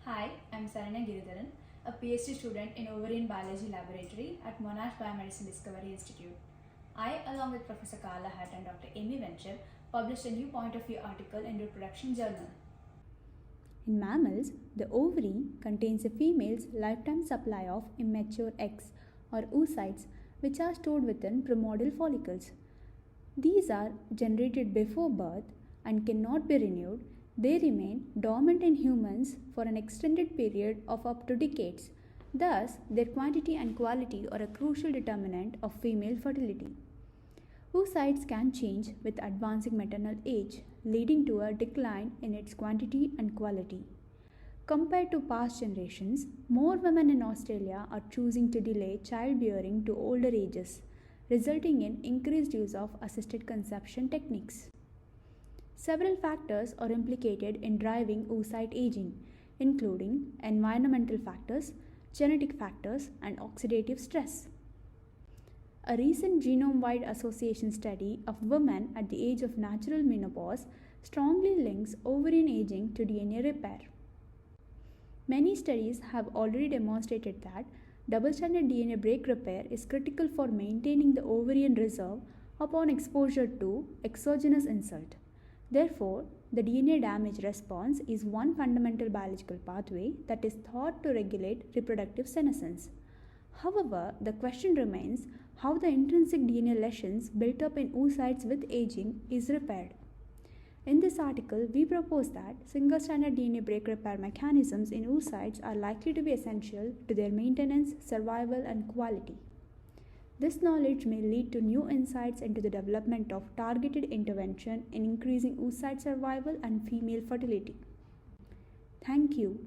Hi, I'm Saranya Giridharan, a PhD student in ovarian biology laboratory at Monash Biomedicine Discovery Institute. I, along with Professor Carla Hutt and Dr. Amy Venture, published a new point of view article in Reproduction journal. In mammals, the ovary contains a female's lifetime supply of immature eggs or oocytes, which are stored within primordial follicles. These are generated before birth and cannot be renewed. They remain dormant in humans for an extended period of up to decades. Thus, their quantity and quality are a crucial determinant of female fertility. Oocytes can change with advancing maternal age, leading to a decline in its quantity and quality. Compared to past generations, more women in Australia are choosing to delay childbearing to older ages, resulting in increased use of assisted conception techniques. Several factors are implicated in driving oocyte aging, including environmental factors, genetic factors, and oxidative stress. A recent genome-wide association study of women at the age of natural menopause strongly links ovarian aging to DNA repair. Many studies have already demonstrated that double-stranded DNA break repair is critical for maintaining the ovarian reserve upon exposure to exogenous insult. Therefore, the DNA damage response is one fundamental biological pathway that is thought to regulate reproductive senescence. However, the question remains how the intrinsic DNA lesions built up in oocytes with aging is repaired. In this article, we propose that single-stranded DNA break repair mechanisms in oocytes are likely to be essential to their maintenance, survival, and quality. This knowledge may lead to new insights into the development of targeted intervention in increasing oocyte survival and female fertility. Thank you.